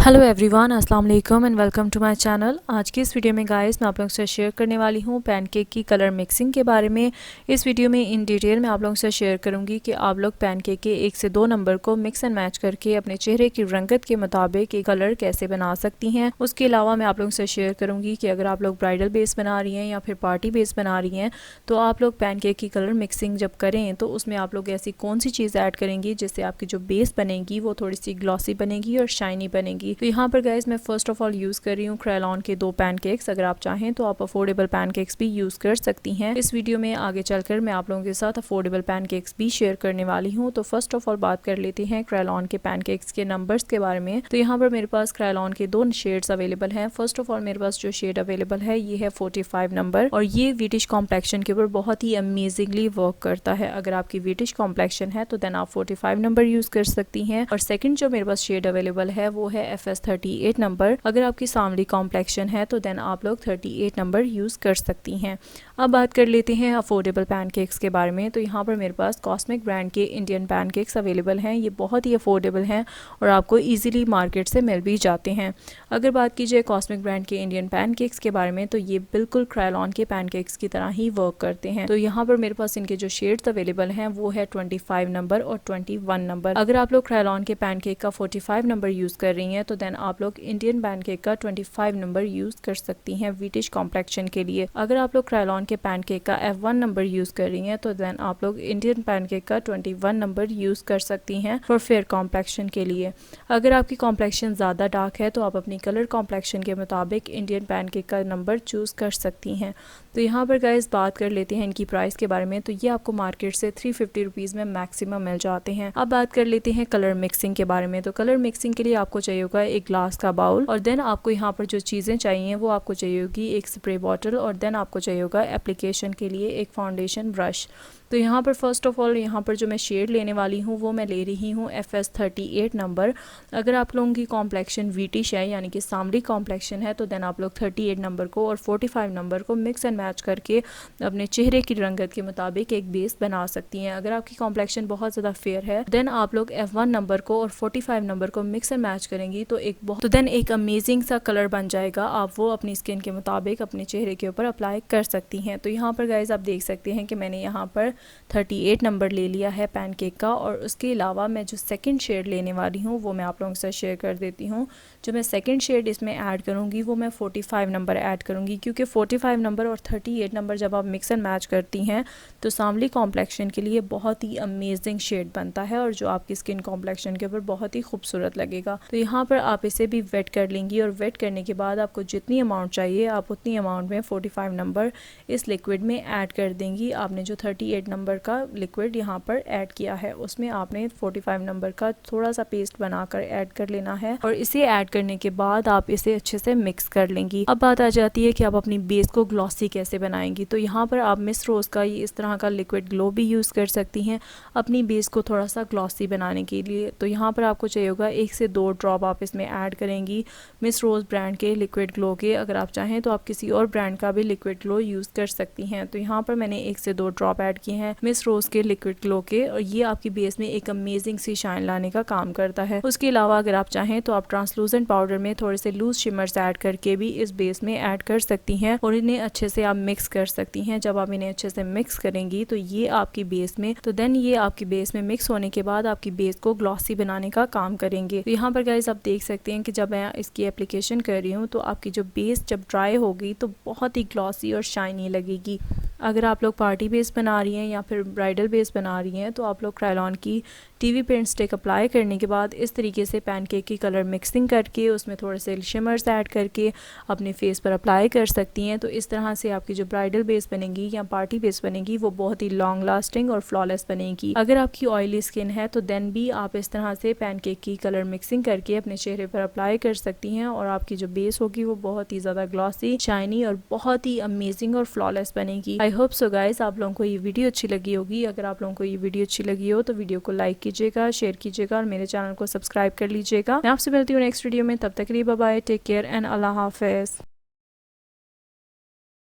Hello everyone, अस्सलाम वालेकुम and welcome to my channel. आज की इस वीडियो में गाइस मैं आप लोगों से शेयर करने वाली हूँ पैनकेक की कलर मिक्सिंग के बारे में। इस वीडियो में इन डिटेल में आप लोगों से शेयर करूँगी कि आप लोग पैनकेक के 1 से 2 नंबर को मिक्स एंड मैच करके अपने चेहरे की रंगत के मुताबिक एक कलर कैसे बना सकती हैं। उसके अलावा मैं आप लोगों से शेयर करूँगी कि अगर आप लोग ब्राइडल बेस बना रही हैं या फिर पार्टी बेस बना रही हैं तो आप लोग पैनकेक की कलर मिक्सिंग जब करें तो उसमें आप लोग ऐसी कौन सी चीज़ ऐड करेंगी जिससे आपकी जो बेस बनेगी वो थोड़ी सी ग्लॉसी बनेगी और शाइनी बनेगी। तो यहाँ पर गाइस मैं फर्स्ट ऑफ ऑल यूज़ कर रही हूँ क्रेलॉन के 2 पैनकेक्स। अगर आप चाहें तो आप अफोर्डेबल पैनकेक्स भी यूज़ कर सकती हैं। इस वीडियो में आगे चलकर मैं आप लोगों के साथ अफोर्डेबल पैनकेक्स भी शेयर करने वाली हूँ। तो फर्स्ट ऑफ ऑल बात कर लेते हैं क्रेलॉन के पैनकेक्स के नंबर्स के बारे में। तो यहाँ पर मेरे पास क्रेलॉन के 2 शेड्स अवेलेबल हैं। फर्स्ट ऑफ ऑल मेरे पास जो शेड अवेलेबल है ये है 45 नंबर और ये व्हिटिश कॉम्प्लेक्शन के ऊपर बहुत ही अमेजिंगली वर्क करता है। अगर आपकी व्हिटिश कॉम्प्लेक्शन है तो देन आप 45 नंबर यूज़ कर सकती हैं। और सेकंड जो मेरे पास शेड अवेलेबल है वो है FS 38 नंबर। अगर आपकी सांवली कॉम्प्लेक्शन है तो देन आप लोग 38 नंबर यूज़ कर सकती हैं। अब बात कर लेते हैं अफोर्डेबल पैनकेक्स के बारे में। तो यहाँ पर मेरे पास कॉस्मिक ब्रांड के इंडियन पैनकेक्स अवेलेबल हैं। ये बहुत ही अफोर्डेबल हैं और आपको ईजिली मार्केट से मिल भी जाते हैं। अगर बात की जाए कॉस्मिक ब्रांड के इंडियन पैनकेक्स के बारे में तो ये बिल्कुल क्रेलॉन के पैनकेक्स की तरह ही वर्क करते हैं। तो यहाँ पर मेरे पास इनके जो शेड्स अवेलेबल हैं वो है 25 नंबर और 21 नंबर। अगर आप लोग क्रेलॉन के पैनकेक का 45 नंबर यूज़ कर रही हैं तो देन आप लोग इंडियन पैनकेक का 25 नंबर यूज़ कर सकती हैं व्हिटिश कॉम्प्लेक्शन के लिए। अगर आप लोग क्रेलॉन के पैनकेक का F1 नंबर यूज़ कर रही हैं तो देन आप लोग इंडियन पैनकेक का 21 नंबर यूज़ कर सकती हैं फॉर फेयर कॉम्प्लेक्शन के लिए। अगर आपकी कॉम्प्लेक्शन ज़्यादा डार्क है तो आप अपनी कलर कॉम्प्लेक्शन के मुताबिक इंडियन पैनकेक का नंबर चूज़ कर सकती हैं। तो यहाँ पर गाइस बात कर लेते हैं इनकी प्राइस के बारे में। तो ये आपको मार्केट से 350 रुपीज़ में मैक्सिमम मिल जाते हैं। अब बात कर लेते हैं कलर मिक्सिंग के बारे में। तो कलर मिक्सिंग के लिए आपको चाहिए होगा एक ग्लास का बाउल और देन आपको यहाँ पर जो चीज़ें चाहिए वो आपको चाहिए होगी एक स्प्रे बॉटल और देन आपको चाहिए होगा एप्लीकेशन के लिए एक फाउंडेशन ब्रश। तो यहाँ पर फर्स्ट ऑफ ऑल यहाँ पर जो मैं शेड लेने वाली हूँ वो मैं ले रही हूँ FS 38 नंबर। अगर आप लोगों की कॉम्प्लेक्शन व्हिटिश है यानी कि सांवली कॉम्प्लेक्शन है तो देन आप लोग 38 नंबर को और 45 नंबर को मिक्स एंड मैच करके अपने चेहरे की रंगत के मुताबिक एक बेस बना सकती हैं। अगर आपकी कॉम्प्लेक्शन बहुत ज़्यादा फेयर है देन आप लोग F1 नंबर को और 45 नंबर को मिक्स एंड मैच करेंगी तो देन एक अमेजिंग सा कलर बन जाएगा। आप वो अपनी स्किन के मुताबिक अपने चेहरे के ऊपर अप्लाई कर सकती हैं। तो यहाँ पर गाइज आप देख सकते हैं कि मैंने यहाँ पर 38 नंबर ले लिया है पैनकेक का और उसके अलावा मैं जो सेकंड शेड लेने वाली हूँ वो मैं आप लोगों के साथ शेयर कर देती हूँ। जो मैं सेकंड शेड इसमें ऐड करूँगी वो मैं 45 नंबर ऐड करूँगी क्योंकि 45 नंबर और 38 नंबर जब आप मिक्स एंड मैच करती हैं तो सांवली कॉम्प्लेक्शन के लिए बहुत ही अमेजिंग शेड बनता है और जो आपकी स्किन कॉम्प्लेक्शन के ऊपर बहुत ही खूबसूरत लगेगा। तो यहाँ पर आप इसे भी वेट कर लेंगी और वेट करने के बाद आपको जितनी अमाउंट चाहिए आप उतनी अमाउंट में 45 नंबर इस लिक्विड में ऐड कर देंगी। आपने जो 38 नंबर का लिक्विड यहाँ पर ऐड किया है उसमें आपने 45 नंबर का थोड़ा सा पेस्ट बनाकर ऐड कर लेना है और इसे ऐड करने के बाद आप इसे अच्छे से मिक्स कर लेंगी। अब बात आ जाती है कि आप अपनी बेस को ग्लॉसी कैसे बनाएंगी। तो यहाँ पर आप मिस रोज का इस तरह का लिक्विड ग्लो भी यूज़ कर सकती हैं अपनी बेस को थोड़ा सा ग्लॉसी बनाने के लिए। तो यहाँ पर आपको चाहिए होगा 1 से 2 ड्रॉप आप इसमें ऐड करेंगी मिस रोज ब्रांड के लिक्विड ग्लो के। अगर आप चाहें तो आप किसी और ब्रांड का भी लिक्विड ग्लो यूज़ कर सकती हैं। तो यहाँ पर मैंने 1 से 2 ड्रॉप ऐड किए हैं मिस रोज के लिक्विड ग्लो के और ये आपकी बेस में एक अमेजिंग सी शाइन लाने का काम करता है। उसके अलावा अगर आप चाहें तो आप ट्रांसलूसेंट पाउडर में थोड़े से लूज शिमर्स ऐड करके भी इस बेस में ऐड कर सकती हैं और इन्हें अच्छे से आप मिक्स कर सकती हैं। जब आप इन्हें अच्छे से मिक्स करेंगी तो ये आपकी बेस में ये आपकी बेस में मिक्स होने के बाद आपकी बेस को ग्लॉसी बनाने का काम करेंगे। तो यहाँ पर गाइस आप देख सकते हैं कि जब मैं इसकी एप्लीकेशन कर रही हूँ तो आपकी जो बेस जब ड्राई होगी तो बहुत ही ग्लॉसी और शाइनी लगेगी। अगर आप लोग पार्टी बेस बना रही हैं या फिर ब्राइडल बेस बना रही हैं तो आप लोग क्रेलॉन की टीवी पेंट स्टिक अप्लाई करने के बाद इस तरीके से पैनकेक की कलर मिक्सिंग करके उसमें थोड़े से शिमर्स ऐड करके अपने फेस पर अप्लाई कर सकती हैं। तो इस तरह से आपकी जो ब्राइडल बेस बनेगी या पार्टी बेस बनेगी वो बहुत ही लॉन्ग लास्टिंग और फ्लॉलेस बनेगी। अगर आपकी ऑयली स्किन है तो देन भी आप इस तरह से पैनकेक की कलर मिक्सिंग करके अपने चेहरे पर अप्लाई कर सकती हैं और आपकी जो बेस होगी वो बहुत ही ज़्यादा ग्लॉसी, शाइनी और बहुत ही अमेजिंग और फ्लॉलेस बनेगी। आई होप सो गाइस आप लोगों को ये वीडियो अच्छी लगी होगी। अगर आप लोगों को ये वीडियो अच्छी लगी हो तो वीडियो को लाइक कीजिएगा, शेयर कीजिएगा और मेरे चैनल को सब्सक्राइब कर लीजिएगा। मैं आपसे मिलती हूँ नेक्स्ट वीडियो में। तब तक के लिए bye bye, take care and अल्लाह हाफिज।